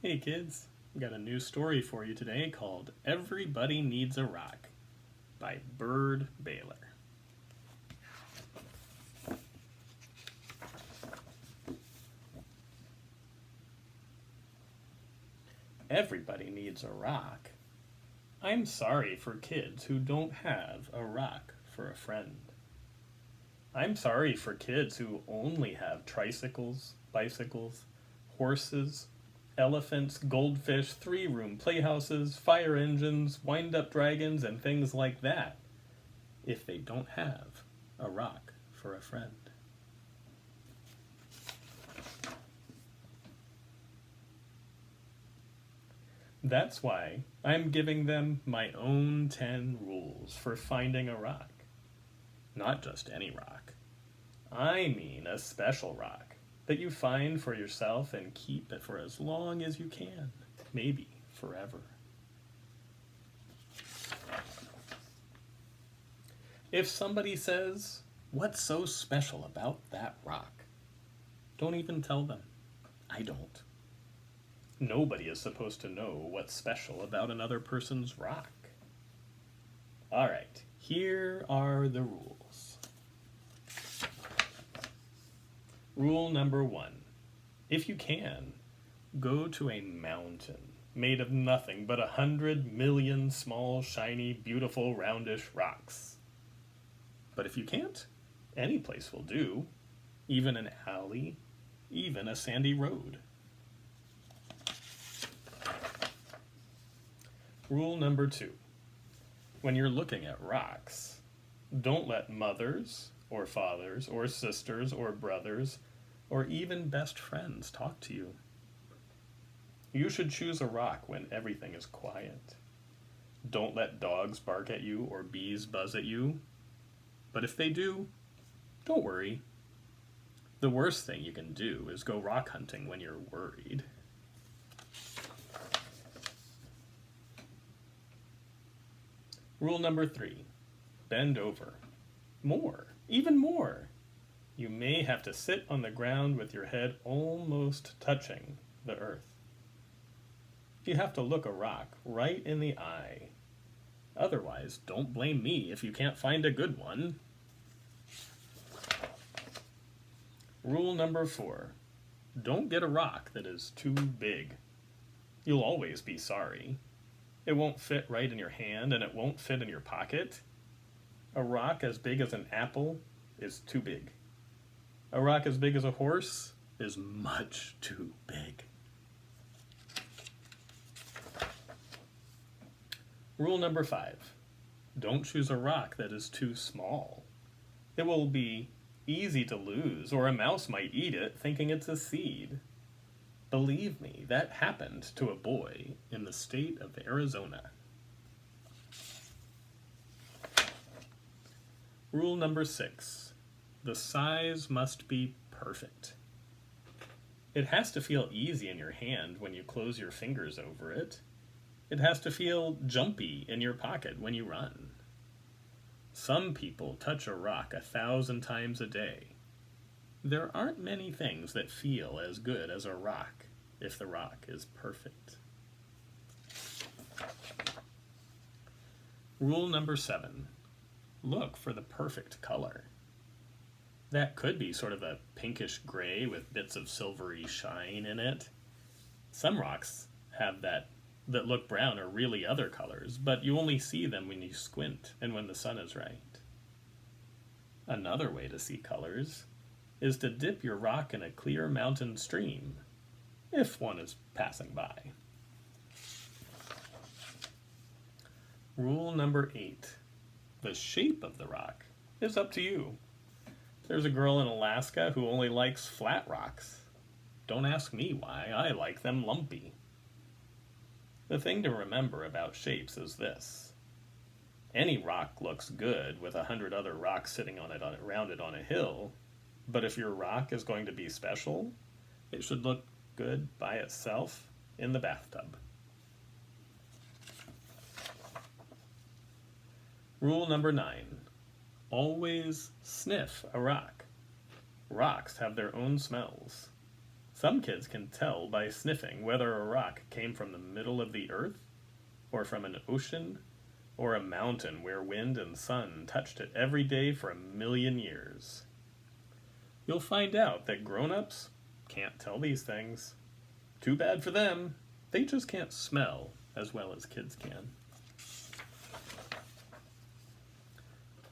Hey kids, we got a new story for you today called Everybody Needs a Rock by Bird Baylor. Everybody needs a rock. I'm sorry for kids who don't have a rock for a friend. I'm sorry for kids who only have tricycles, bicycles, horses, elephants, goldfish, three-room playhouses, fire engines, wind-up dragons, and things like that, if they don't have a rock for a friend. That's why I'm giving them my own 10 rules for finding a rock. Not just any rock. I mean a special rock that you find for yourself and keep it for as long as you can, maybe forever. If somebody says, "What's so special about that rock?" don't even tell them. I don't. Nobody is supposed to know what's special about another person's rock. All right, here are the rules. Rule number 1. If you can, go to a mountain made of nothing but 100 million small, shiny, beautiful, roundish rocks. But if you can't, any place will do, even an alley, even a sandy road. Rule number 2. When you're looking at rocks, don't let mothers or fathers or sisters or brothers or even best friends talk to you. You should choose a rock when everything is quiet. Don't let dogs bark at you or bees buzz at you. But if they do, don't worry. The worst thing you can do is go rock hunting when you're worried. Rule number 3. Bend over. More, even more. You may have to sit on the ground with your head almost touching the earth. You have to look a rock right in the eye. Otherwise, don't blame me if you can't find a good one. Rule number 4. Don't get a rock that is too big. You'll always be sorry. It won't fit right in your hand and it won't fit in your pocket. A rock as big as an apple is too big. A rock as big as a horse is much too big. Rule number 5. Don't choose a rock that is too small. It will be easy to lose, or a mouse might eat it thinking it's a seed. Believe me, that happened to a boy in the state of Arizona. Rule number 6. The size must be perfect. It has to feel easy in your hand when you close your fingers over it. It has to feel jumpy in your pocket when you run. Some people touch a rock 1,000 times a day. There aren't many things that feel as good as a rock if the rock is perfect. Rule number 7. Look for the perfect color. That could be sort of a pinkish gray with bits of silvery shine in it. Some rocks have that look brown are really other colors, but you only see them when you squint and when the sun is right. Another way to see colors is to dip your rock in a clear mountain stream, if one is passing by. Rule number 8. The shape of the rock is up to you. There's a girl in Alaska who only likes flat rocks. Don't ask me why, I like them lumpy. The thing to remember about shapes is this. Any rock looks good with 100 other rocks sitting around it on a hill, but if your rock is going to be special, it should look good by itself in the bathtub. Rule number 9. Always sniff a rock. Rocks have their own smells. Some kids can tell by sniffing whether a rock came from the middle of the earth, or from an ocean, or a mountain where wind and sun touched it every day for 1,000,000 years. You'll find out that grown-ups can't tell these things. Too bad for them. They just can't smell as well as kids can.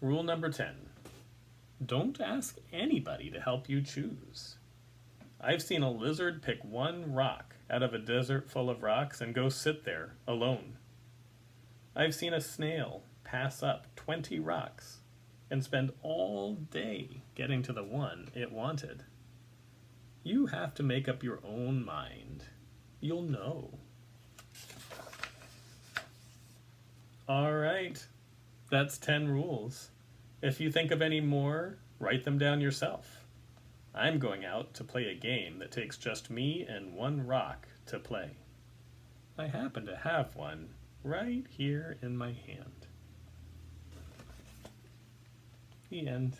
Rule number 10. Don't ask anybody to help you choose. I've seen a lizard pick one rock out of a desert full of rocks and go sit there alone. I've seen a snail pass up 20 rocks and spend all day getting to the one it wanted. You have to make up your own mind. You'll know. All right, that's 10 rules. If you think of any more, write them down yourself. I'm going out to play a game that takes just me and one rock to play. I happen to have one right here in my hand. The end.